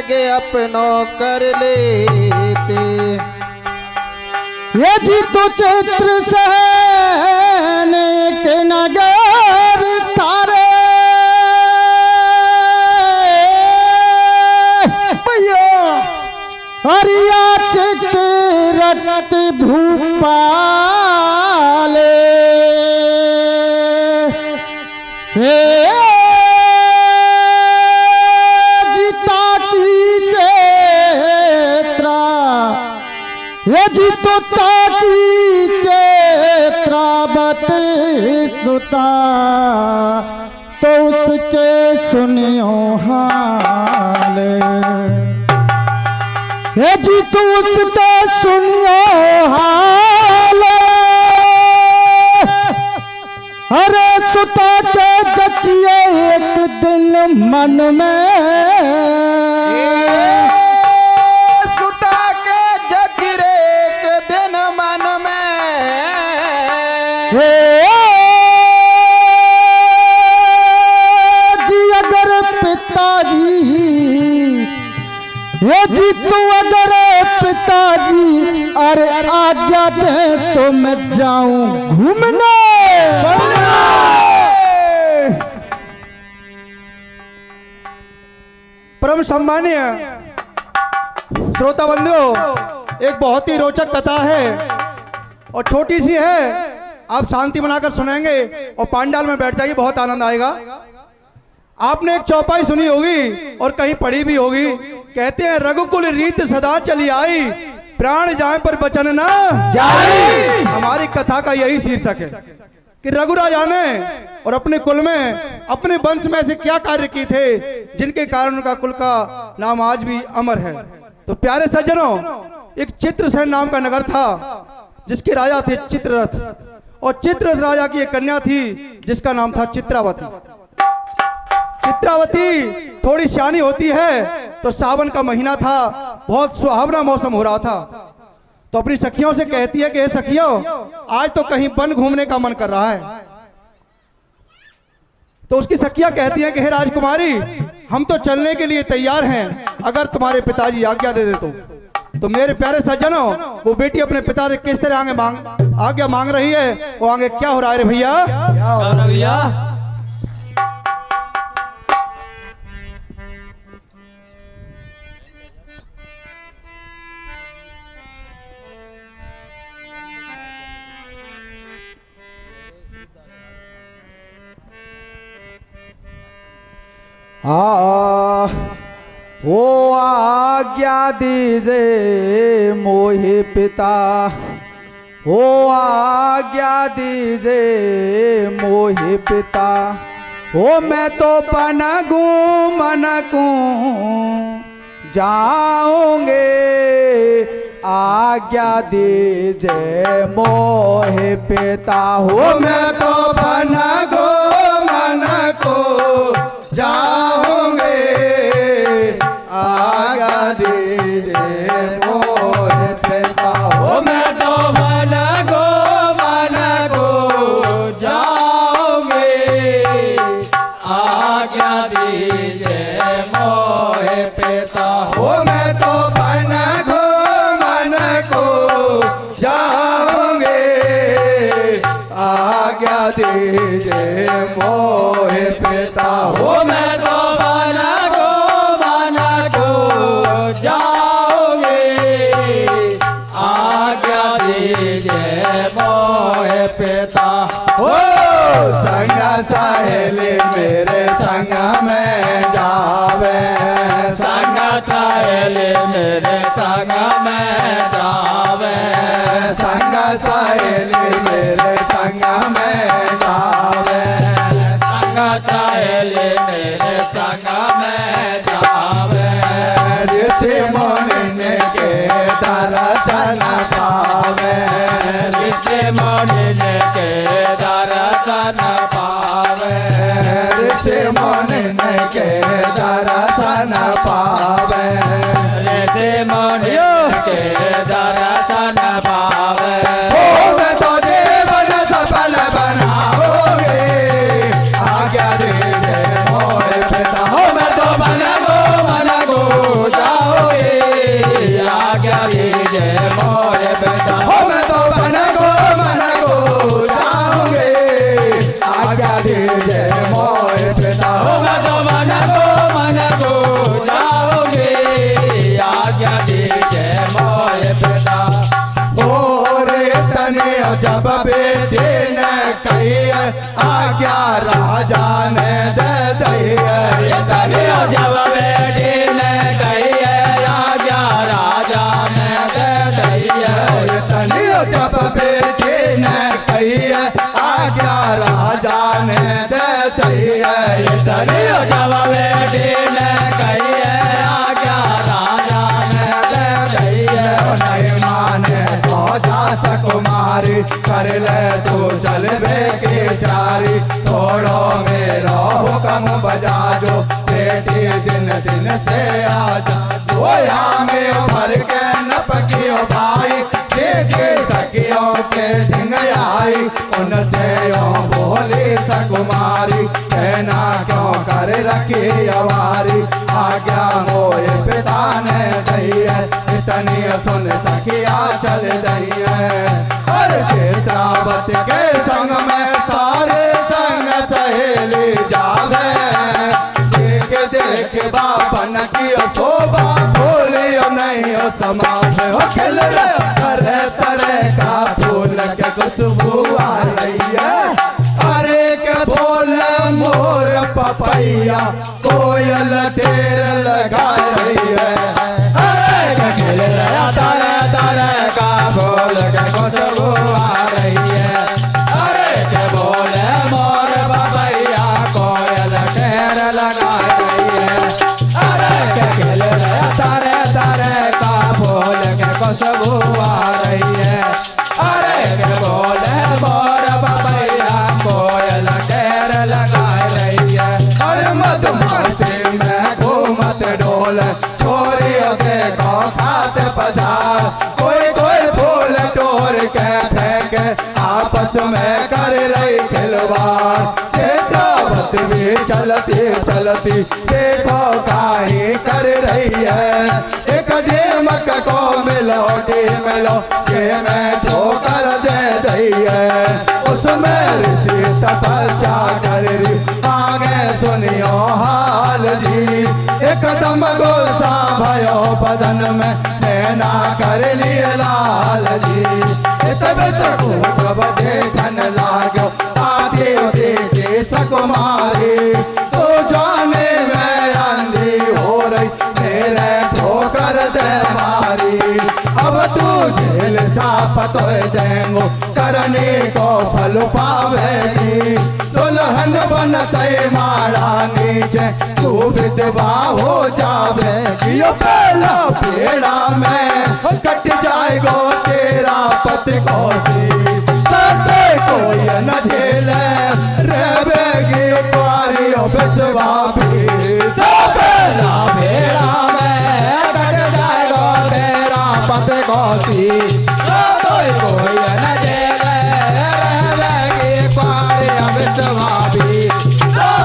लगे अपनों कर लेते। ये जी तो चित्र सहन के नगर तारे हरिया चित्ररथ भूपाले हे जीता की चेत्रा ये जीतो ताकी चेत्रावत सुता तो उसके सुनियो हाल ये जीतो उसके सुनियो हाल अरे सुता के जचिए एक दिन मन में ये जी तू अगर पिताजी अरे आज्ञा दे तो मैं जाऊं घूमने। परम सम्मानीय श्रोता बंधुओं, एक बहुत ही रोचक कथा है और छोटी सी है। आप शांति बनाकर सुनेंगे और पांडाल में बैठ जाइए, बहुत आनंद आएगा। आपने एक चौपाई सुनी होगी और कहीं पढ़ी भी होगी। कहते हैं रघुकुल रीत सदा चली आई, प्राण जाए पर बचन ना जाए। हमारी कथा का यही शीर्षक है कि रघुराजा ने और अपने कुल में अपने वंश में ऐसे क्या कार्य किए थे जिनके कारण उनका कुल का नाम आज भी अमर है। तो प्यारे सज्जनों, एक चित्रसेन नाम का नगर था जिसके राजा थे चित्ररथ, और चित्ररथ राजा की एक कन्या थी जिसका नाम था चित्रावती। चित्रावती थोड़ी सियानी होती है तो सावन का महीना था, बहुत सुहावना मौसम हो रहा था, तो अपनी सखियों से कहती है कि हे सखियों, आज तो कहीं वन घूमने का मन कर रहा है। तो उसकी सखियां कहती हैं कि हे राजकुमारी, हम तो चलने के लिए तैयार हैं, अगर तुम्हारे पिताजी आज्ञा दे दे तो मेरे प्यारे सज्जनों, वो बेटी अपने पिता से किस तरह आज्ञा मांग रही है। वो आगे क्या हो रहा है रे भैया? क्या हो रहा है भैया? वो आज्ञा दीजे मोहि पिता, वो आज्ञा दीजे मोहि पिता, वो मैं तो पनगू मनकू जाऊंगे, आज्ञा दीजे मोहि पिता, हो मैं तो पनगू मनकू जाऊंगे, आज्ञा दीजिए मोहे पिता, हो मैं तो मन को जाऊंगे, आज्ञा दीजिए मोहे पिता, हो मैं तो मन को जाऊंगे, आज्ञा दीजिए मोहे पिता, हो मैं तो मन को जाओगे, आज्ञा दीजिए मोहे पिता, हो संग सहेली मेरे संग में जावे, संग सहेली मेरे संग में जावे, संग सहेली मेरे संग में जावे, संग सहेली मेरे संग में जावे, ऋषि मुनि के दर्शन पावे, ऋषि मुनि के दर्शन पावे, ऋषि मुनि के दर्शन पावे, ऋषि मुनि के राजा ने दे दैया तनियो जब बेटी ने कहिए आज्ञा राजा ने दे दैया तनियो जब बेटी ने कहिए आज्ञा राजा ने दे दैया तनियो जब बेटी ने कहिए आज्ञा राजा ने दे दैया नहीं माने तो जा सकुमारी कर ले तू चल बे के जारी थोड़ो मेरा हुक्म बजा जो बेटी दिन दिन से आजा गोया में भर के न पकियो भाई सीखे सखियों के ढिंग आई उनसे यो बोली सकुमारी कहना क्यों कर रखी अवारी आज्ञा मोए पिता ने दई है इतनी सुन सखिया चल दई है हर क्षेत्रावत के संग में सारे संग सहेली जावे देख देख बाबन की शोभा बोलियो नहीं हो समाज हो खिल तरह तरह का फूल के खुशबू आ रही है अरे के बोल मोर पपैया कोयल ढेर लगा रही है अरे के खिल रहा तरह तरह का फूल के खुशबू आ रही है अरे के बोल मोर पपैया कोयल ढेर लगा रही है अरे के खिल रहा तरह तरह का फूल के खुशबू आ रही है अरे के बोल मोर पपैया कोयल ढेर लगा रही है और मधुमती में घूमत डोल छोरियों देखो खाते पछाड़ कोई कोई फूल तोड़ के फेंके आपस में कर रही खिलवाड़ चेतावत भी चलती चलती देखो काहे कर रही है एक दीमक को मिलो के में ठोकर दे दी है उसमें ऋषि तपस्या कर रही आगे सुनियो हाल जी एकदम गोसा भयो बदन में नैना कर लिए लाल जी तब तक जब देखन लागो आदि देखे सकुमारी तो जाने में आंधी हो रही तेरे ठोकर दे मारी अब तू जेल सापत हो देंगो करने को फल पावेगी दुल्हन बनते माड़ा नीचे तू विधवा हो जावेगी यो पहला पेड़ा में कट जाएगो तेरा पति कोसी सते कोई न झेले रहेगी कुआरी बिसवा भी पहला पेड़ा में कट जाएगो तेरा पति कोसी कोई न झेले रहेगी कुआरी बिसवा भी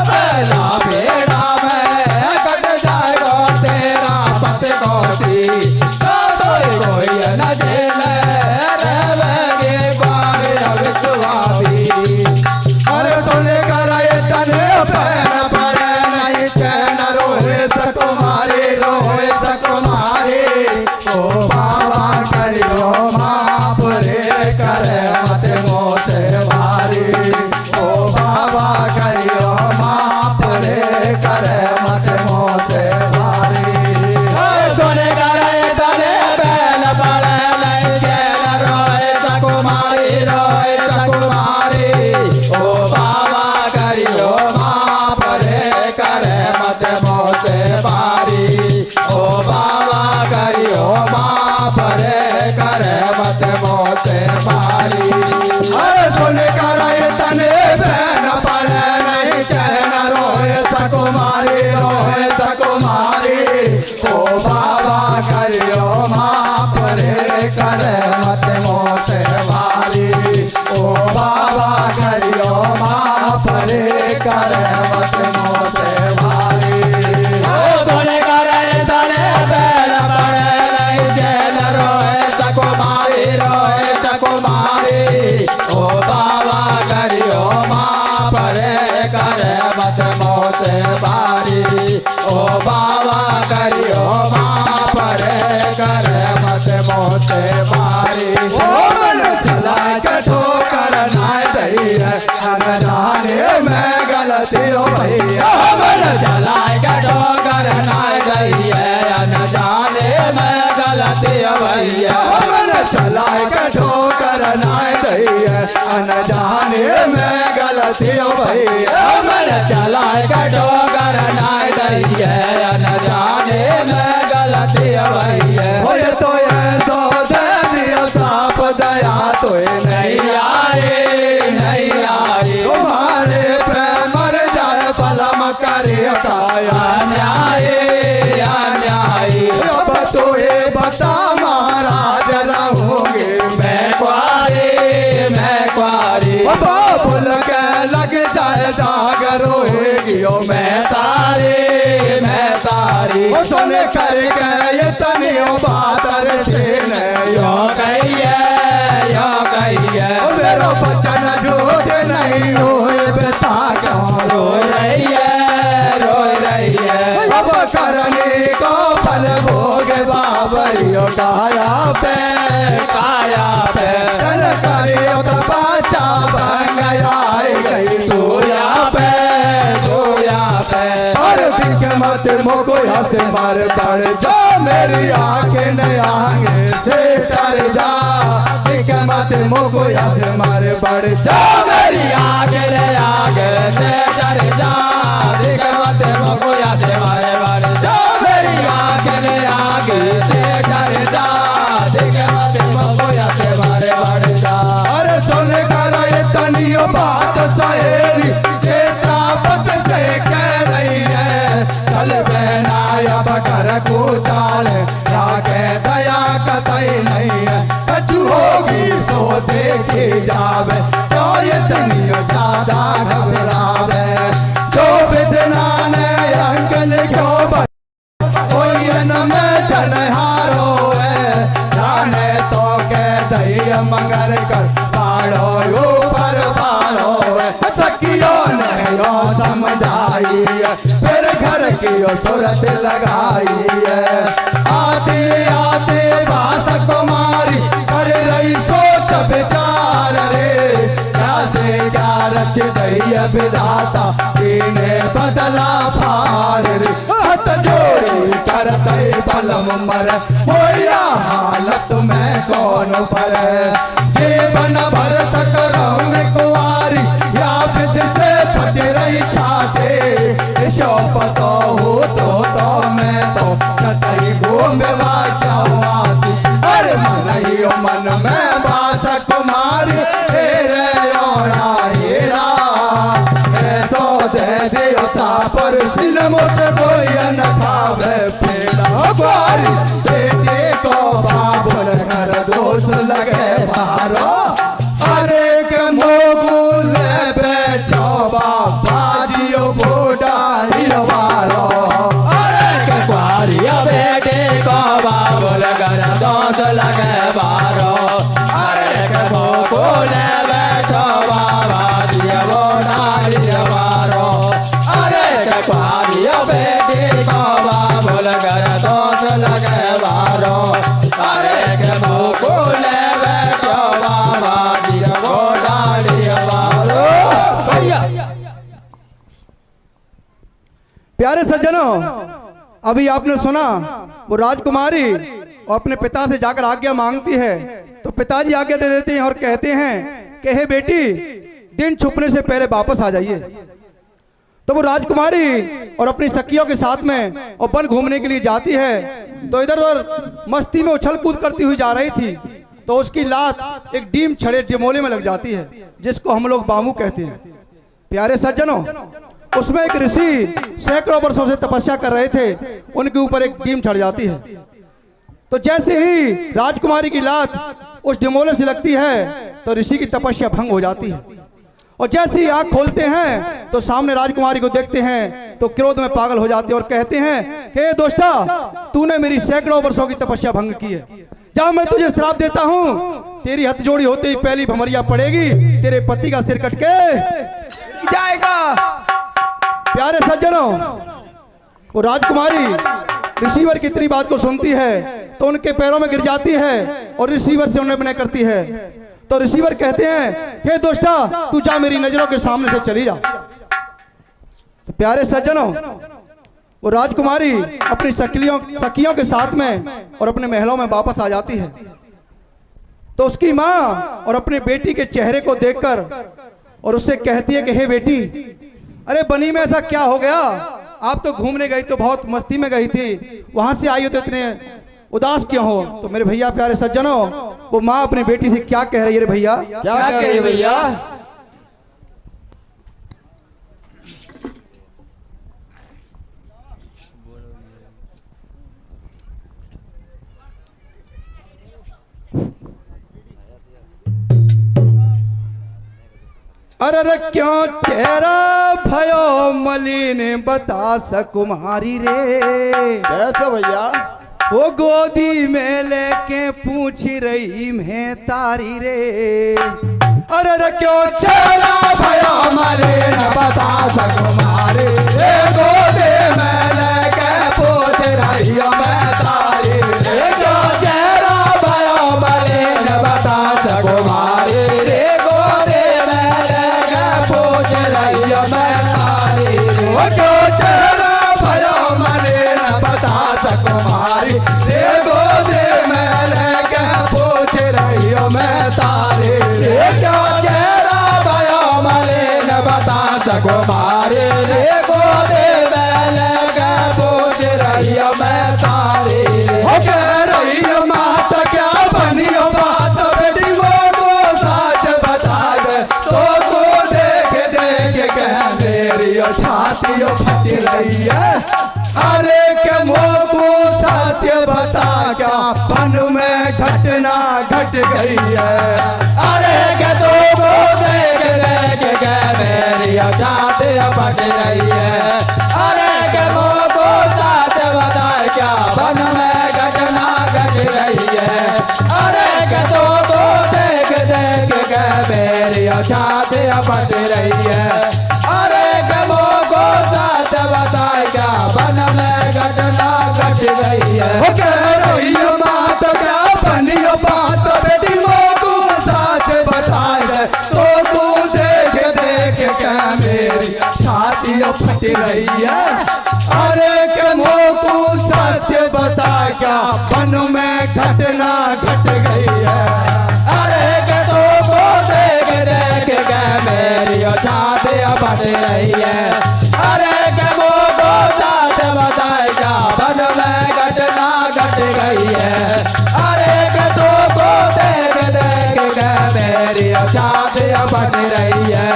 पहला पेड़ा में कट जाएगो तेरा पति कोसी कोई न झेले रहेगी कुआरी बिसवा भी अरे सुने कर तने पैन पड़े नहीं चैन रोहे सकुमारी ओ बाबा करियो माप रे करे मत मोसे भारी ओ बाबा करियो माप रे करे मत मोसे भारी सुने कर तने पैन पड़े नहीं चैन रोहे सकुमारी ओ बाबा करियो माप रे करे मत मोसे भारी ओ बाबा करियो माप रे करे मत मोसे भारी सुन कर तने बहन पड़े नहीं चैन रोहे सकुमारी ओ बाबा करियो माप रे करे मत मोसे भारी ओ बाबा करियो माप रे करे मत मोसे भारी सुने कर तने बहन पड़े नहीं चैन रोहे सकुमारी ओ बाबा करियो माप रे करे मत मोसे भारी ओ बाबा करियो माप रे करे मत मोसे भारी ओ मन चला के ठोकर ना दई है अनजाने में गलती भैया मन चलाए के ठोकर नाय दैया अनजाने में गलती भैया मन चलाए कटो कर नाय दैया न जाने में गलती भैया होए तो दे दियो साप दया तो नहीं नहीं आई तुम्हारे पे मर जाए पलम करे काया अन्याय अन्याय अब तो ये बता महाराज रहूंगे मैं क्वारी बाबुल के लग जाए दाग रोएगी ओ मैं तारी ओ सुन कर गए तनियो बादर से यो कहिए ओ मेरो बचन झूठ नहीं होए बेटा क्यों रो रही है अब करने को पल भोग बाबरियो काया पे तन करियो तो बाचा बन गई तू और दिख मत मोको यहाँ से मार पड़ जा मेरी आंखें न आगे से डर जा दिख मत मोको यहाँ से मार पड़ जा मेरी आगे से डर जा देख मत मोया से मारे मारे जा मेरी आगे से डर जा देख मत मोया से मारे मारे जा अरे सुन कर ये तनियो बात सहेली चेतापत से कह रही है चल बहना अब कर को चाल रागे दया कतई नहीं है कछु होगी सो देखी जावे तो ये तनियो ज्यादा घबरावे जो विदना ने अंकल क्यों कोई न में हारो है जाने तो कह दई मगर कर पाड़ो ऊपर पाड़ो है सखियों ने यो समझाई है फिर घर की यो सूरत लगाई है आते आते बास कुमारी कर रही सोच विचार रे कैसे क्या रच दई विधाता इन्हें बदला फार रे हाथ जोड़ी कर दई बलम मर मोया हालत में कौन पर जीवन भर तक रहूंगे कुंवारी या विद से फट रही छाते शोपतो हो तो मैं तो कतई घूमे क्या आती अरे मन ही मन में बास कुमारी तेरे ओड़ा हीरा ऐसो दे दियो सापर सिल मुझ कोई न खावे पेड़ा बारी बेटे को बाबुल घर दोष लगे मारो अरे के मोगुल बैठो बाबा जियो बूढ़ा मारो अरे के क्वारिया बेटे को बाबुल कर दोष लगे बारो अरे के मोकुल बैठो बाबा दिया वो डालिया मारो अरे के क्वारिया बेटे को बाबुल कर दोष लगे बारो अरे के मोकुल बैठो बाबा दिया वो डालिया मारो प्यारे सज्जनों अभी आपने सुना वो राजकुमारी और अपने पिता से जाकर आज्ञा मांगती है तो पिताजी आज्ञा दे देते हैं और कहते हैं कि हे बेटी दिन छुपने से पहले वापस आ जाइए। तो वो राजकुमारी और अपनी सखियों के साथ में और वन घूमने के लिए जाती है तो इधर उधर मस्ती में उछल कूद करती हुई जा रही थी तो उसकी लात एक डीम छड़े डिमोले में लग जाती है जिसको हम लोग बामू कहते हैं। प्यारे सज्जनों उसमें एक ऋषि सैकड़ों वर्षों से तपस्या कर रहे थे उनके ऊपर एक डीम चढ़ जाती है तो जैसे ही राजकुमारी की लात उस डिमोले से लगती है तो ऋषि की तपस्या भंग हो जाती है और जैसे ही आंख खोलते हैं तो सामने राजकुमारी को देखते हैं तो क्रोध में पागल हो जाते हैं और कहते हैं कि दोस्ता तूने मेरी सैकड़ों वर्षों की तपस्या भंग की है जब मैं तुझे श्राप देता हूं तेरी हथजोड़ी होते ही पहली भमरिया पड़ेगी तेरे पति का सिर कट के जाएगा। प्यारे सज्जनों वो राजकुमारी रिसीवर की इतनी बात को सुनती है तो उनके पैरों में गिर जाती है और रिसीवर से उन्हें विनय करती है तो रिसीवर कहते हैं हे दोस्ता तू जा मेरी नजरों के सामने से चली जा। तो प्यारे सज्जनों वो राजकुमारी अपनी सखियों के साथ में और अपने महलों में वापस आ जाती है, तो उसकी माँ और अपने बेटी के चेहरे को देखकर और उससे कहती है कि हे बेटी, अरे बनी में ऐसा क्या हो गया? आप तो घूमने गई तो बहुत मस्ती में गई थी, वहां से आई हो तो इतने उदास क्यों हो? तो मेरे भैया प्यारे सज्जनों, वो माँ अपनी बेटी से क्या कह रही है रे भैया? क्या कह रही है भैया? अरे रे क्यों चेहरा भयो मलिन बता सकुमारी रे? कैसे भैया? वो गोदी में लेके पूछ रही मैं तारी रे। अरे रे क्यों चेहरा भयो मलिन बता सकुमारी रे, गोदी में लेके पूछ रही मैं तारी रे। क्यों चेहरा भयो मलिन बता सकुमारी रे, मैं तारी रे। क्यों चेहरा भयो मलिन बता सकुमारी रे, गोदी में लेके पूछ रही हो मैं तारी रे। क्यों चेहरा भयो मलिन बता सकुमारी रे, गोदी में लेके पूछ रही हो मैं तारी रे। कह रही हो मात क्या बनी हो बात, बेटी वो को सच बता दे, तो को देख देख के मेरी छाती फट रही है। अरे के मोको सत्य बता क्या पन में घटना घट गई है? अरे के तो को देख देख के मेरी छाती फट रही है। अरे के मोको सत्य बता क्या पन में घटना घट रही है। अरे के तो को देख देख के मेरी छाती फट रही है। अरे के मोको सत्य बता क्या पन में घटना घट गई है। कह रही हो बात क्या बनी हो बात, बेटी मोको सच बता दे, तो तू देख देख के मेरी छाती फट रही है। अरे के मोको सत्य बता क्या पन में घटना घट गई है? अरे के तो को देख देख के मेरी छाती फट रही है। अरे के मोको सत्य बताए क्या पन में घटना घट गई है। अरे के तो को देख देख के मेरी छाती फट रही है।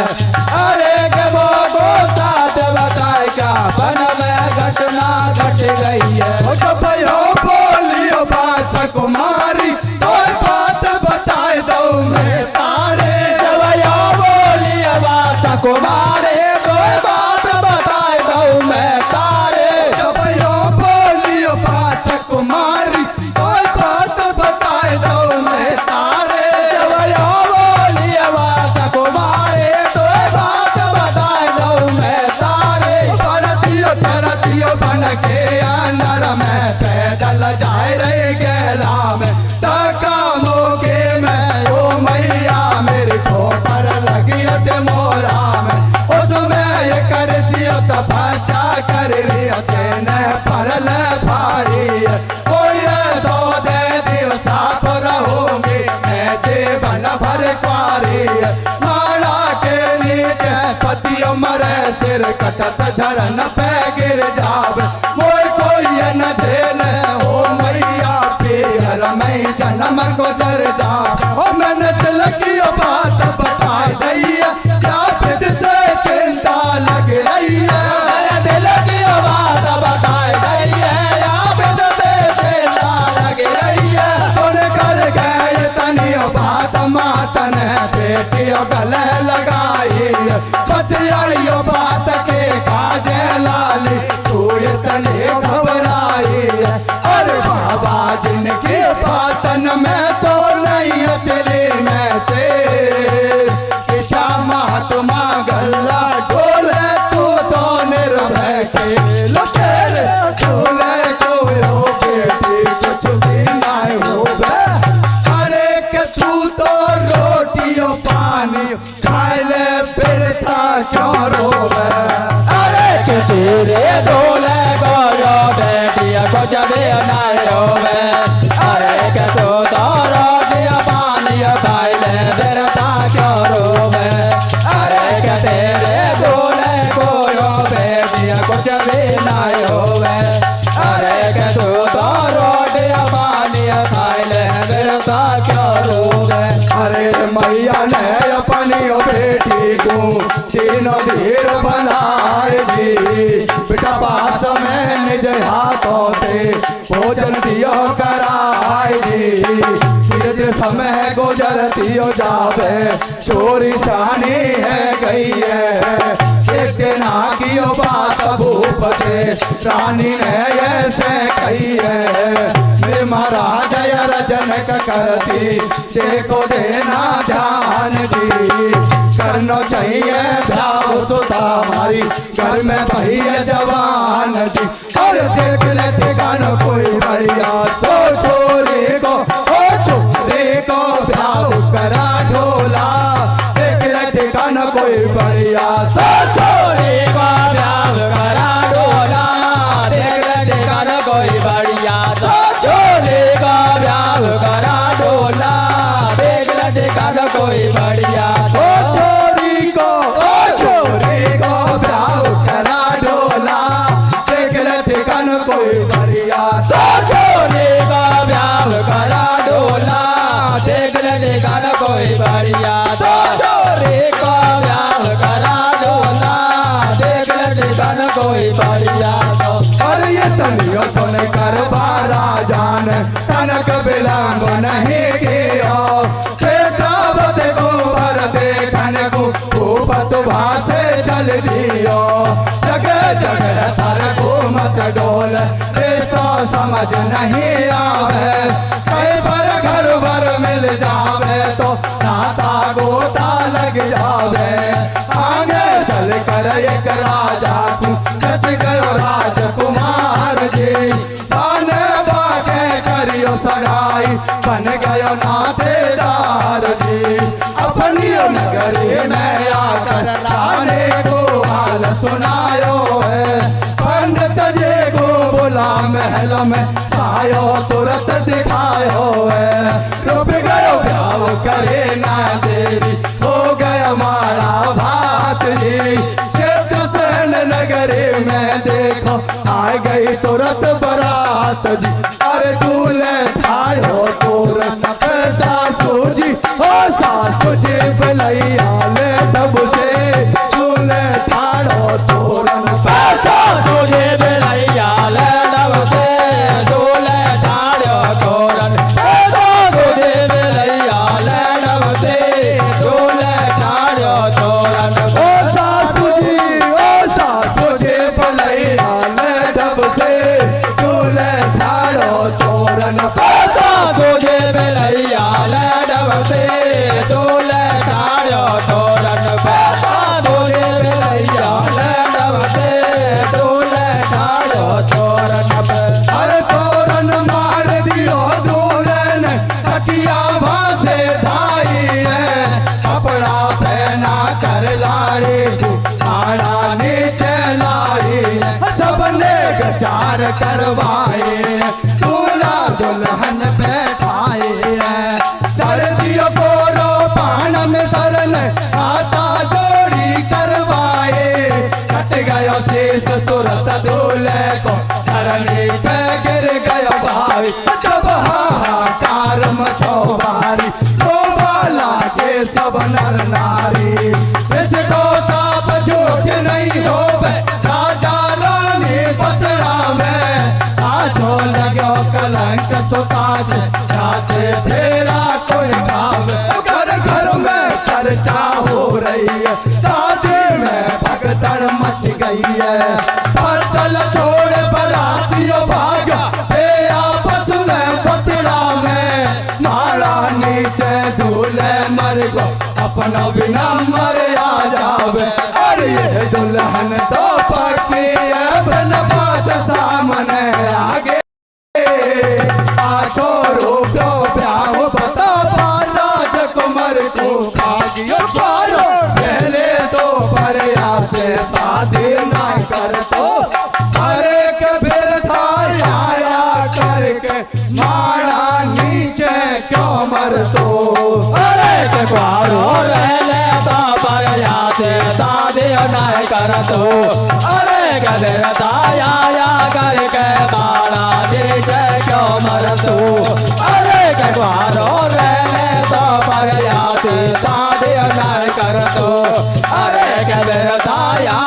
अरे के मोको सत्य बताए क्या पन में घटना घट गई है। भयो बोलियो बास कुमारी, और बात बताए दो मैं तारे। भयो बोलिए बास कुमारे, कोई बात बताए दो मैं तारे। भयो बोलियो बास कुमारी, और बात बताए दो मैं तारे। भयो बोलिए बास कुमारे, कोई बात बताए दो मैं तारे। चरतियो बन के अंदर में पैदल जाए रही गेला में, तकामो के मैं ओ मैया मेरी ठोकर लगी अट मोरा में। उसमें ये कर सियो तपस्या कर रही चैन परल भारी, कोई सो दे दिवसा पर होगी मैं जीवन भर क्वारी। माड़ा के नीचे पतियों मरे सिर कटत धरन पे गिर जावे, मोर कोई न झेल हो मैया पीहर में जन्म गुजर जावे। हो मैंने दिल की बात बताई दैया, क्या फिर से चिंता लग रही है? मैंने दिल की बात बताए दी है, या फिर से चिंता लग रही है। सुन कर गए तनी बात मातन बेटी गले लगाई, बस आई बात के काजे लाली तू इतनी घबराई। अरे बाबा जिनकी बातन में तो नहीं दिली में तेरे, ईशा महात्मा गल्ला डोले तू तो निर्भय के लुटेरे डोले को हो बेटी कुछ भी नहीं होगा। अरे के तू तो रोटियों पानी खाए ले फिर था क्यों रोवे? अरे के तेरे डोले को खाइले बिरता क्या रोग अरे मैया ने अपनी बेटी को तीनों धीर बनाए जी बेटा पास में निज हाथों से भोजन दियो कराए जी धीरे समय गुजरती हो जावे चोरी शानी है गई है एक ना की बात भूप से रानी ने ऐसे कही है मेरे महाराज रजन करती देखो देना ध्यान जी करना चाहिए भाव सुधा हमारी घर में भैया जवान जी और देख लेते गाना कोई बढ़िया सो छोरी को ओ छोरे को भाव करा ढोला देख लेते गाना कोई बढ़िया सो छोरी को भाव करा ढोला देख लेते गाना कोई बढ़िया सो छोरी को भाव करा ढोला देख लेते गाना कोई बढ़िया ओ छोरी को भाव करा ढोला देख लेते गाना कोई बढ़िया सो छोरी को भाव करा ढोला देख लेते गाना कोई बढ़िया सो छोरी को भाव करा ढोला देख लेते गाना कोई बढ़िया अरे ये तनियो सुन कर बारा जान तनक विलंब नहीं किया चेतावत को भर देखन को भूपत भासे चल दियो जगह जगह पर घूमत डोल तो समझ नहीं आवे कई बार घर भर मिल जावे तो नाता गोता लग जावे आगे चल कर एक राजा को बच गयो राजकुमार जी बाने बाके करियो सगाई बन गयो नातेदार जी अपनी नगरी में आकर रानी को हाल सुनायो है पंडित जी को बोला महल में सायो तुरंत दिखायो है रुक गयो ब्याह करे ना देरी हो गया मारा भात जी क्षेत्र सेन नगरी में देखो आ गई तुरंत बरात जी अरे दूल्हे थायो तुरंत सासू जी हो सासू जी बलैया ले डब से दूल्हे थाड़ो तुरंत सासू जी बलैया ले डब से दूल्हे थाड़ो तुरंत सासू जी बलैया ले डब से दूल्हे थाड़ो तुरंत ओ सासू जी बलैया ले डब से दूल्हे थाड़ो तोरन सासू जी बलैया ले डब से दूल्हे थाड़ो तोरन सासू जी बलैया ले डब से दूल्हे थाड़ो तोरन अरे तोरन मार दियो दूल्हन सखिया भासे धाई है कपड़ा पहना कर लाड़ी आड़ा नीचे लाई सबने गचार करवाए दूल्हा दुल्हन बैठाए कर दियो गोरो पान में सरन आता जोड़ी करवाए कट गयो शेष तुरंत दूल्हे को धरनी पे गिर गयो भाई जब हाहाकार मचो बारी तो बाला के सब नर नारी इसको साप झूठ नहीं होवे राजा रानी पतरा में आजो लगो कलंक सुता से फेरा कोई खावे घर घर में चर्चा हो रही है शादी में भगदड़ मच गई है पतल छोड़ बरातियों भागा आपस में पतरा में मारा नीचे दूल्हे मर गो अपना बिना मर आ जावे अरे ये दुल्हन तो पक्की है बन बात सामने आगे आ छोड़ो प्यो प्यार बता राजकुमार को भागियो पारो पहले तो परिया से शादी ना कर तो अरे के फिर था आया करके मारा नीचे क्यों मर तो अरे के पारो रहले तो परिया से शादी ना कर तो अरे के फिर था आया करके मारा नीचे क्यों मर तो द्वारो रहने तो पर याती शादी नहीं कर तो अरे के बेरता या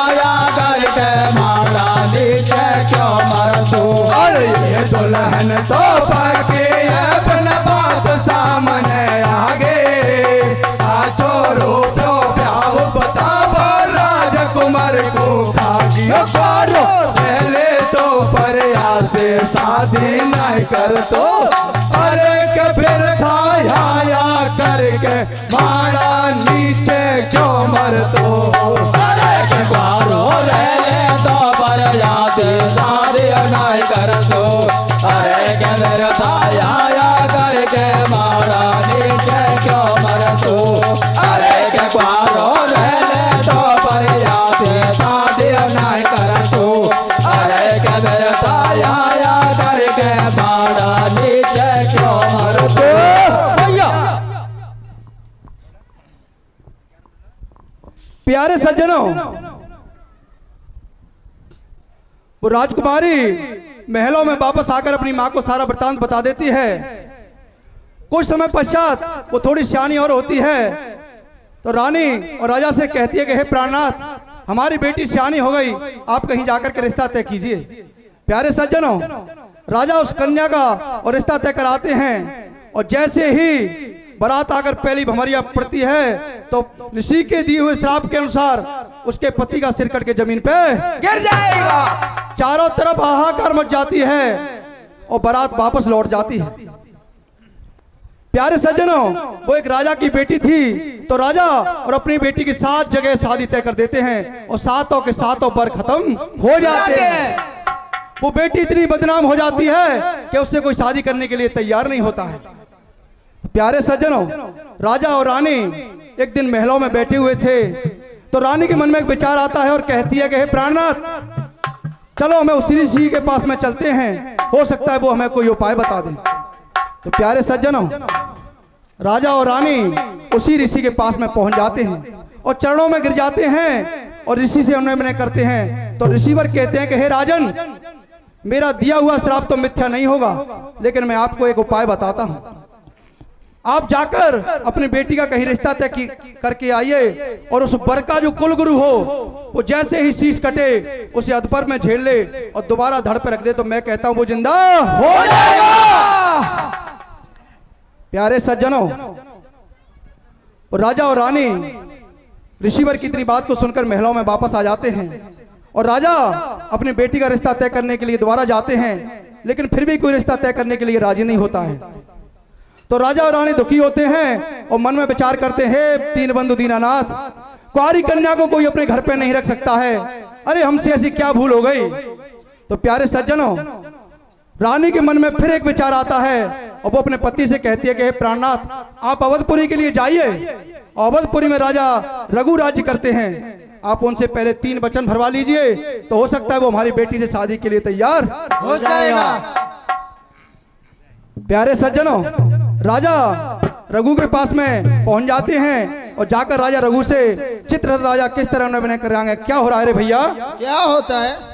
करके मारा नीचे क्यों मर तू अरे ये दुल्हन तो पकी अपना बात सामने आगे आ छोरो प्यो प्याऊ बतावा राजकुमार को खागी पारो पहले तो पर से शादी नहीं कर तो अरे के फिर खाया करके मारा नीचे क्यों मर तो अरे के बारो रहने तो पर से शादी नहीं कर तो अरे के फिर खाया करके मारा नीचे क्यों मर तो अरे के बारो रहने तो पर से शादी नहीं कर तो अरे के फिर खाया करके मारा नीचे क्यों मर तो भैया। प्यारे सज्जनों, वो राजकुमारी महलों में वापस आकर अपनी माँ को सारा वृतांत बता देती है। कुछ समय पश्चात वो थोड़ी सियानी और होती है तो रानी और राजा से कहती है कि हे प्राणनाथ, हमारी बेटी सियानी हो गई, आप कहीं जाकर के रिश्ता तय कीजिए। प्यारे सज्जनों, राजा उस कन्या का और रिश्ता तय कराते हैं और जैसे ही बारात आकर पहली भमरिया पड़ती है तो ऋषि के दिए हुए श्राप के अनुसार उसके पति का सिर कट के जमीन पे गिर जाएगा। चारों तरफ हाहाकार मच जाती है और बारात वापस लौट जाती है। प्यारे सज्जनों, वो एक राजा की बेटी थी तो राजा और अपनी बेटी की 7 जगह शादी तय कर देते हैं और 7 के 7 बर खत्म हो जाते हैं। वो बेटी इतनी बदनाम हो जाती है कि उससे कोई शादी करने के लिए तैयार नहीं होता है। प्यारे सज्जनों, राजा और रानी एक दिन महलों में बैठे हुए थे तो रानी के मन में एक विचार आता है और कहती है कि हे प्राणनाथ, चलो हमें उसी ऋषि के पास में चलते हैं, हो सकता है वो हमें कोई उपाय बता दे। तो प्यारे सज्जनों, राजा और रानी उसी ऋषि के पास में पहुंच जाते हैं और चरणों में गिर जाते हैं और ऋषि से उन्हें करते हैं। तो ऋषिवर कहते हैं कि हे राजन, मेरा दिया हुआ श्राप तो मिथ्या नहीं होगा, लेकिन मैं आपको एक उपाय बताता हूं। आप जाकर अपनी बेटी का कहीं रिश्ता तय करके आइए और उस वर का जो कुलगुरु हो वो जैसे ही शीश कटे उसे अधपर में झेल ले और दोबारा धड़ पे रख दे तो मैं कहता हूं वो जिंदा हो जाएगा। प्यारे सज्जनों, राजा और रानी ऋषिवर की इतनी बात को सुनकर महलों में वापस आ जाते हैं और राजा अपनी बेटी का रिश्ता तय करने के लिए दोबारा जाते हैं, लेकिन फिर भी कोई रिश्ता तय करने के लिए राजी नहीं होता है। तो राजा और रानी दुखी होते हैं और मन में विचार करते हैं, तीन बंधु दीनानाथ, कुंवारी कन्या को कोई अपने घर पे नहीं रख सकता है, अरे हमसे ऐसी क्या भूल हो गई। तो प्यारे सज्जनों, रानी के मन में फिर एक विचार आता है और वो अपने पति से कहती है कि हे प्राणनाथ, आप अवधपुरी के लिए जाइए। अवधपुरी में राजा रघु राज्य करते हैं, आप उनसे पहले 3 वचन भरवा लीजिए तो हो सकता है वो हमारी बेटी से शादी के लिए तैयार हो जाएगा। प्यारे सज्जनों, राजा रघु के पास में पहुंच जाते हैं और जाकर राजा रघु से चित्ररथ राजा किस तरह उन्हें कराएंगे। क्या हो रहा है रे भैया? क्या होता है?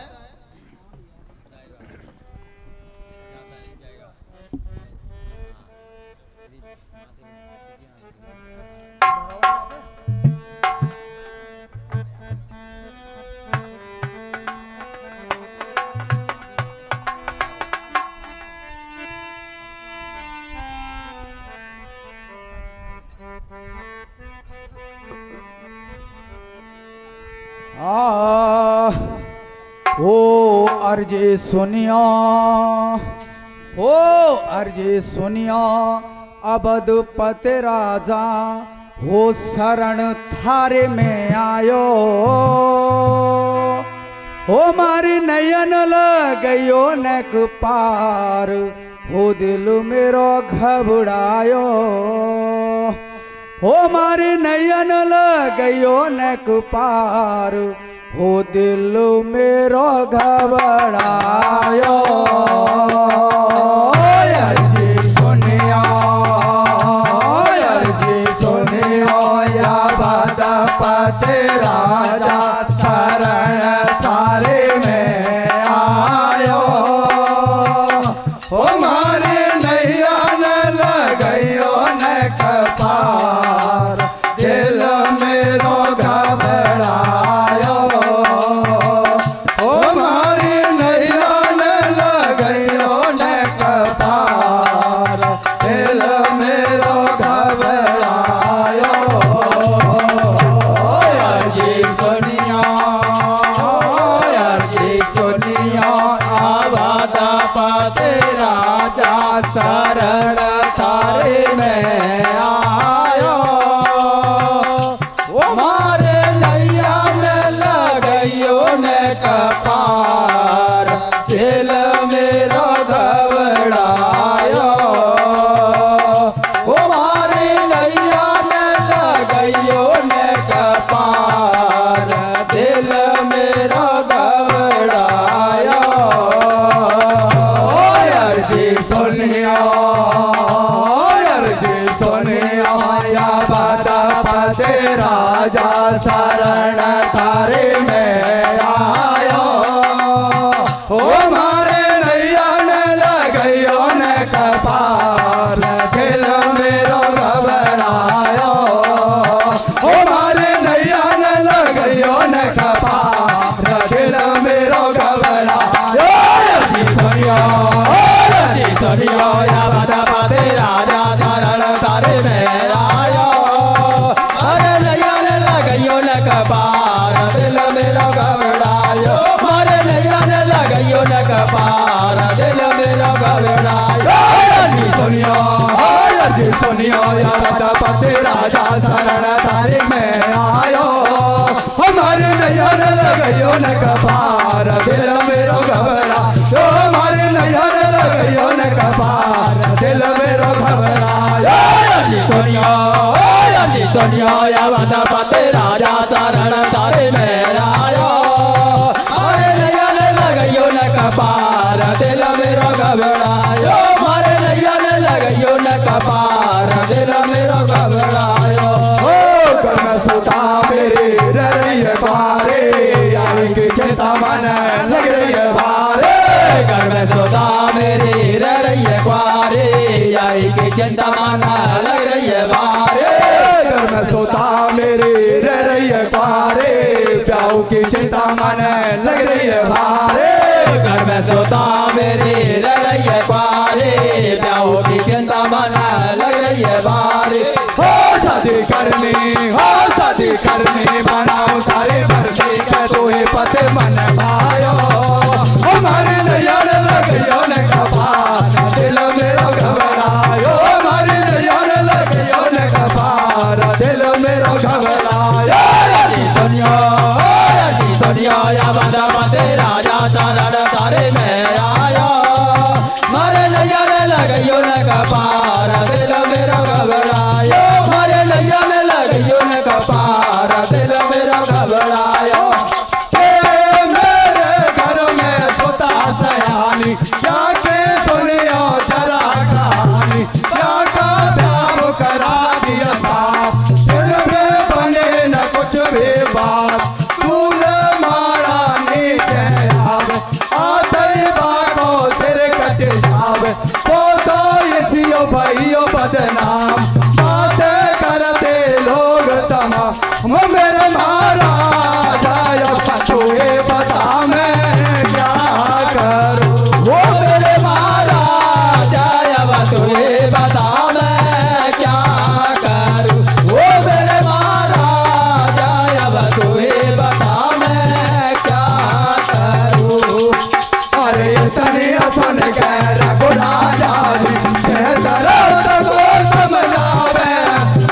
ओ अर्जे सुनिया, ओ अर्जे सुनिया, अवधपति राजा हो शरण थारे में आयो। हो मारी नयन लगयो नेक पार, हो दिल मेरो घबरायो। हो मारी नयन लगयो नेक पार, हो दिल मेरो घबरायो। अर्जी सुनिया, अर्जी सुनियो, या अवधपति राजा शरण थारे में आयो। हो मारे नयन लग दिल मेरो घबरायो अर्जी सुनिया आवाज पाते राजा शरण थारे में आयो मारे नैया में लगइयो ने कपार दिल मेरो घबरायो मारे नैया में लगइयो ने कपार दिल मेरो घबरायो अर्जी सुनिया या बाता पाते राजा शरण थारे में आयो हो मारे नैया ने लगइयो ने कपार दिल मेरो घबरायो हो मारे नैया ने लगइयो ने कपार दिल मेरो घबरायो अर्जी सुनिया या बाता पाते राजा शरण थारे में आयो अरे नैया ने लगइयो ने कपार दिल मेरो घबरायो मारे नैया ने लगइयो ने कपार दिल मेरो घबरायो अर्जी सुनिया या बाता पाते राजा शरण थारे में आयो हमारे नैया ने लगइयो ने कपार दिल मेरो घबरायो मारे नैया ने लगइयो ने कपार दिल मेरो घबरायो अर्जी सुनिया या बाता पाते राजा शरण थारे में आयो अरे नैया ने लगइयो ने कपार दिल मेरो घबरायो मारे नैया ने लगइयो ने कपार दिल मेरो घबरायो ओ कर में सोता मेरे रही बारे यार की चिंता मन लग रही है भारे घर में सोता मेरी रही बारे यार की चिंता मन लग रही है भारे घर में सोता मेरी रही बारे प्याऊ की चिंता मन लग रही है भारे घर में सोता मेरी रही बारे प्याऊ की चिंता मन लग रही है भारे हो शादी करनी बनाओ सारे भरते के तोहे पते मन भायो हमारे नैया ने लगइयो ने कपार दिल मेरो घबरायो हमारे नैया ने लगइयो ने कपार दिल मेरो घबरायो अर्जी सुनिया या बाता पाते राजा शरण थारे में आयो मारे नैया ने लगइयो ने कपार दिल मेरो घबरायो मारे नैया ने लगइयो ने कपार दिल मेरो घबरायो मेरे घर में सोता सयानी क्या के सुनियो जरा कहानी क्या का प्यार करा दिया साफ फिर भी बने न कुछ भी बात तूल मारा नीचे आवे आते बागो सिर कट जावे तो इसियो भाइयों बदनाम बातें करते लोग तमाम मेरे महाराजा तुझे बता मैं क्या करूं वो मेरे महाराजा तुझे बता मैं क्या करूं वो मेरे महाराजा तुझे बता मैं क्या करूं अरे तने सुन के रघुराजा जी दर्द को समझावे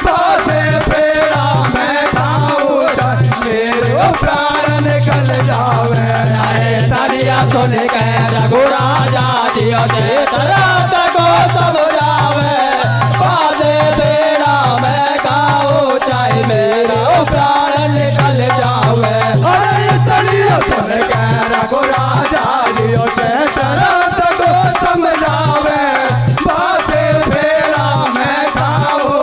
बासे पेड़ा मैं खाऊं मेरे प्राण निकल जावे अरे तनिया सुन के रघुराजा जी दर्द को समझावे बासे पेड़ा मैं खाऊं चाहे मेरे प्राण निकल जावे अरे तनिया सुन के रघुराजा जी दर्द को समझावे बासे पेड़ा मैं खाऊं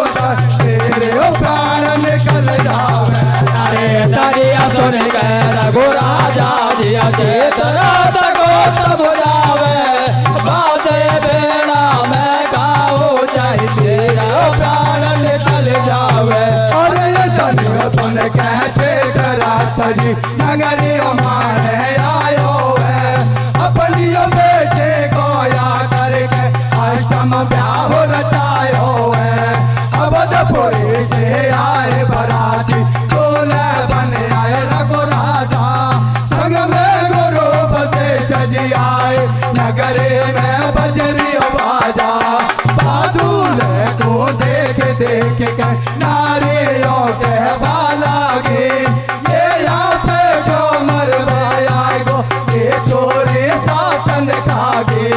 तेरे प्राण निकल जावे अरे तनिया सुन के रघुराजा जी दर्द को समझावे बासे राम ब्याह रचायो है। अवधपुरी से आए बराती दूल्हे बन आए रघु राजा। संग में गुरु वशिष्ठ जी आए नगरी में बजरी बाजा। दूल्हे को देख देख के नारियों के बालागी ये यहाँ पे जो मरवाया गो ये चोरी सातन खागी।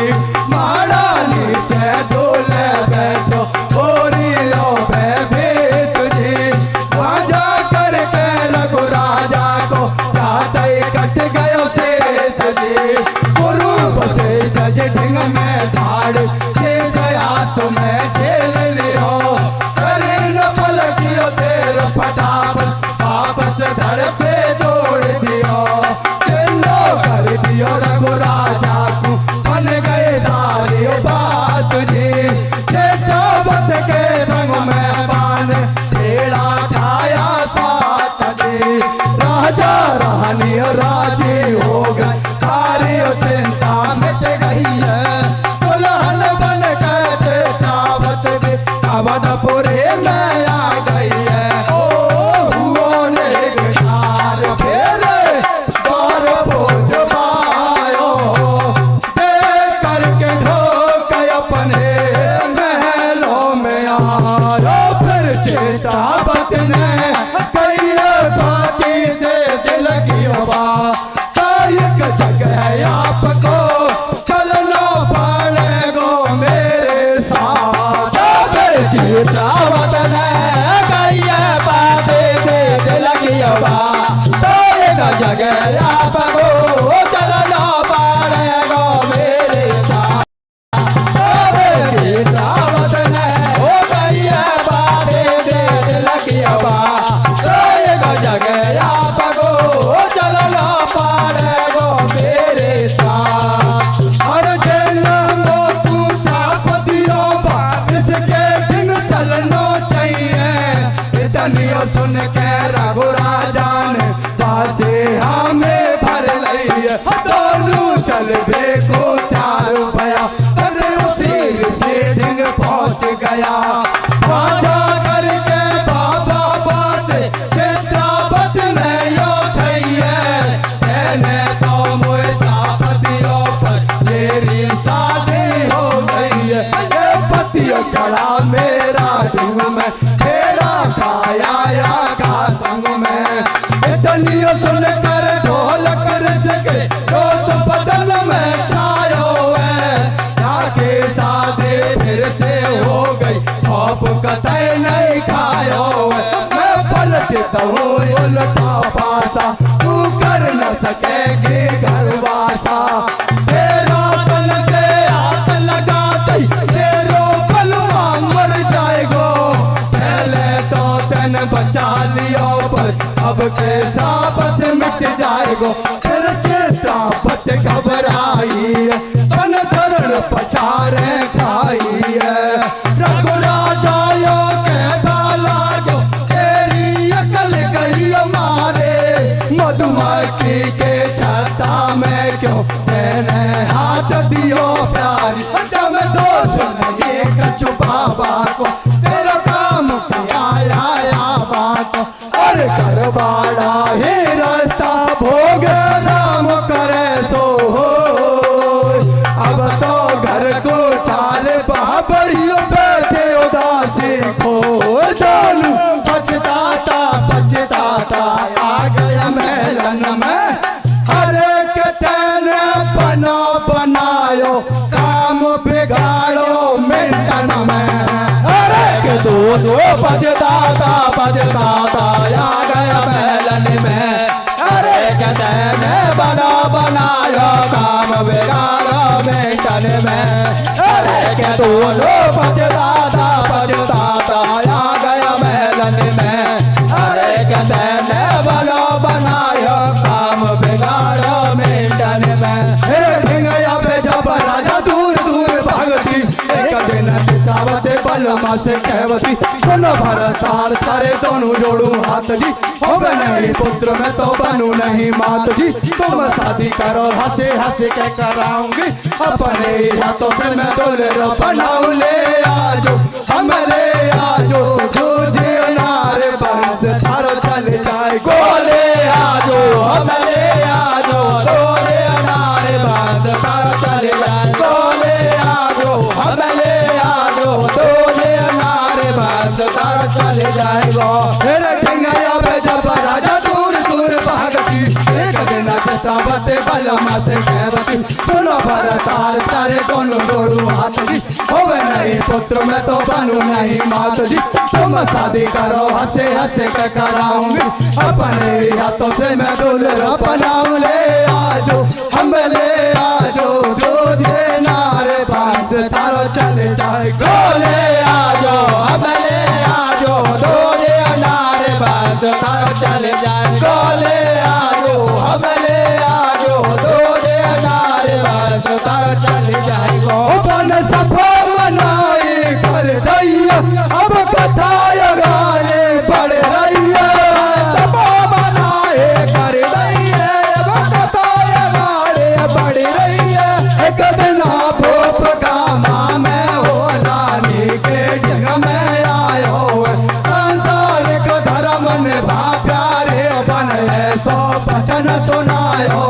माड़ा नीचे दूल्हे बैठो बोरी लो भीत जी। राजा करके रघु राजा को रात कट गयो शेष जी। गुरु वशिष्ठ जी ढिंग में ठाड़ शेष तुम्हें झेल लियो। करे न पलकियो तेर फटाफट वापस धड़ से जोड़ दियो। चिन्हो कर दियो रघु राजा को बन गए सारी बात जी। जेठावत के संग में पान तेरा खाया साथ जी। राजा रानी राजी हो गए सारी चिंता मिट गई है। दुल्हन बन गए जेठावत भी अवधपुरी में आ गई है। ओ हुओ ने गिटार फेरे दौर बोझ पायो। देख करके ढोक अपने महलों में आयो। फिर जेठावत ने कई बाती से दिल की बात। एक जगह आपको चलना पड़ेगा मेरे साथ। फिर जेठावत ने कई बाती से दिल की बात। तो एक जगह आपको चलना पड़ेगा मेरे साथ। जेठावत ने कई बाती से दिल की बात। तो एक जगह आपको चलना पड़ेगा मेरे साथ। और जन्मो तू साप दियो इसके दिन चलना चाहिए। इतनियो सुन के रघु राजा ने पासे हमें भर लई। दोनों चल को त्यार भया। अरे उसी से ढिंग पहुंच गया। बाजा करके बाबा बासे जेठावत ने यो खई है। मैंने तो मोए सापतियों पर मेरी शादी हो गई है। ये पतियों कड़ा मेरा ढूंढ में तेरा खाया का संग में। इतनियों सुन कर ढोलक सके रोस बदन में छायो है। जाके शादी फिर से हो गई खौफ कतई नहीं खायो है। मैं पलटता हूँ उल्टा पासा तू कर न सकेगी घरवासा। तेरा बल से हाथ लगाते तेरो बलवा मर जाएगो। पहले तो तन बचा लियो पर अब के साबस मिट जाएगो। फिर जेठावत घबराई तन धरण पछारे खाई है। रघु राजा यो कहता लागो तेरी अकल गई मारे। मधुमक्खी के छत्ता में क्यों मैंने हाथ दियो प्यारी। जब दोष नहीं कछु बाबा को तेरा काम किया आया बात। और कर बाड़ा ही रास्ता भोग राम करे सो हो। अब तो घर को चाल बाबरियो बैठे उदासी खो। दोनों पछताता पछताता आ गया महलन में। हर एक तेने बना बनायो काम बिगाड़ो मिंटन में। अरे के दोनों पछताता पछताता आ गया महलन में। अरे के तेने बना बनायो काम बिगाड़ो मिंटन में। अरे के दोनों पछताता पछताता आ गया महलन में। अरे के तेने बना बनायो काम बिगाड़ो मिंटन में। ढिंगया पे जब राजा दूर दूर भागती एक दिन जेठावत बलमा से कहवती सुनो भरताल तारे दोनों जोड़ू हाथ जी हो नहीं पुत्र मैं तो बनू नहीं मात जी तुम शादी करो हंसे हंसे के कराऊंगी अपने हाथों से मैं दुल्हन बनाऊ ले आजो हम ले आजो तुझे नारे बंस थारो चल जाए गोले आजो हम ले आजो गोले नारे बंस थारो चल जाए गोले आजो हम ले आजो गोले नारे बंस थारो चल जाएगो तेरे ठिंगाया पे जब राजा दूर दूर भागती एक दिन चतावते बलमा से कहवती सुनो भरताल तारे दोनों जोड़ू हाथ जी होवे नहीं पुत्र मैं तो बनू नहीं मात जी तुम शादी करो हंसे हंसे के कराऊंगी अपने हाथों से मैं दुल्हन बनाऊं ले आजो हम ले आजो तुझे नारे बांस तारो चले जाए गोले आजो हम ले आजो तुझे नारे बांस तारो चले जाए गोले आजो हम ले आजो तुझे नारे बांस तारो चले जाएगो बन सफा मनाई कर दैया अब कथा गाने बढ़ रही है सफा बनाए कर दैया अब कथा गाने बढ़ रही है एक दिन भोप का माँ मैं हो रानी के जग में आयो संसार का धर्म निभा प्यारे बन सो वचन सुनायो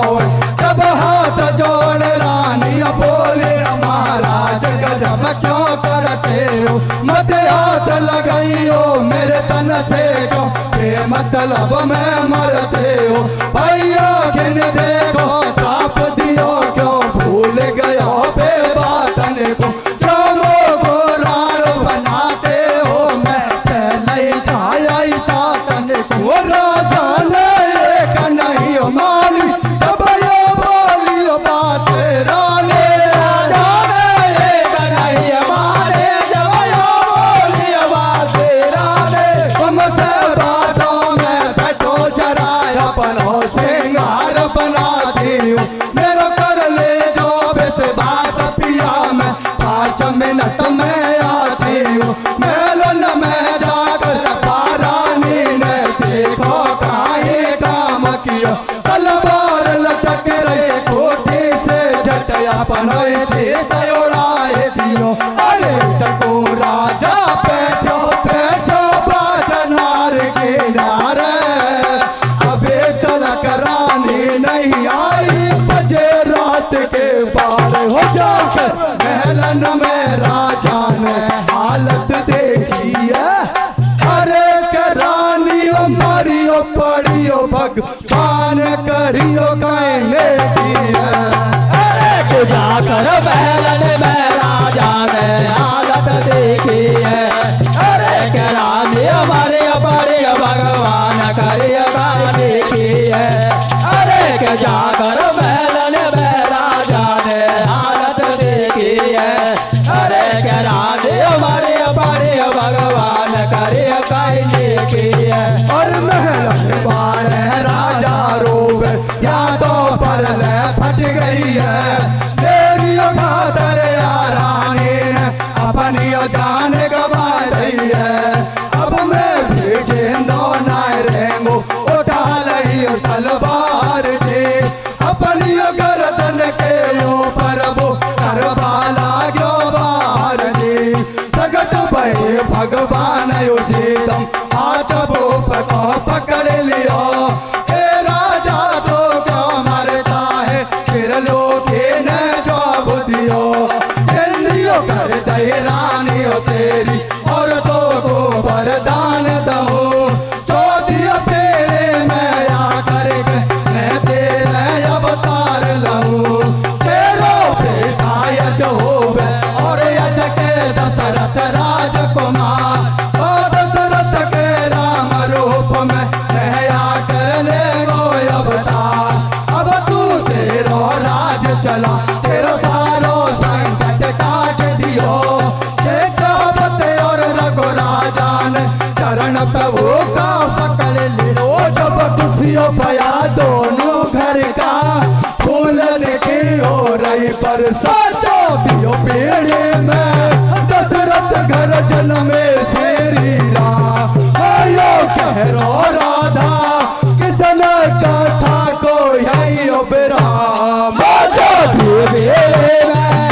जब हाथ जोड़ रानी बोले महाराज गजब क्यों करते हो मत हाथ लगाइयो मेरे तन से को के मतलब मैं मरते हो भैया किन देखो साप दियो क्यों भूल गयो बे बातन को क्यों मोगो राण बनाते हो मैं पहले खाया सातन को राजा ने एक नहीं मानी जब यो बोलियो बात रानी राजा ने एक नहीं माने जब यो बोलियो बात रानी तुमसे बातों में बैठो जरा अपनो सिंगार बनाती हूँ मेरो कर ले जो बेस बास पिया मैं 5 मिनट में आती हूँ मेलन में जाकर पारानी ने देखो काहे काम किया तलवार लटक रहे कोठी से जटया पनोई से सयोड़ाए दियो अरे तको राजा बैठो बैठो बाजनार किनारे अबे तलक रानी नहीं आई बजे रात के बार हो जाकर महलन में राजा ने हालत देखी है अरे करानियो मारियो पड़ियो भगवान करियो कहने की है अरे पूजा कर महलन में राजा ने हालत देखी है अरे करानियो मारियो पड़ियो भगवान करियो कहने की है अरे के जाकर महलन में राजा ने हालत देखी है अरे करानियो मारियो पड़ियो भगवान करियो कहने की है और महलन बाण राजा रोग यादों पर ले फट गई है तेरी खातर रानी ने अपनी जान गवा दी है अब मैं भी जिंदा ना रहेंगो उठा लई तलवार थी अपनी गर्दन के ऊपर वो करवाला गयो बार दी प्रगट भये भगवान उसीदम हाथ भूप को पकड़ लियो हे राजा तो क्यों मरता है फिर लोग ने जवाब दियो लियो कर दे रानी हो तेरी और तो को वरदान दो चौथी पेड़े में आकर मैं तेरे अवतार लूं तेरो बेटा यज होवे और यज के दशरथ राजकुमार ओ दशरथ के राम रूप में नया कर ले गो अवतार अब तू तेरो राज चला तेरो सारो संकट काट दियो और रघुराजा ने जन्म श्री राम आयो कह रो राधा किसन कथा को यही उपराम जो वेले में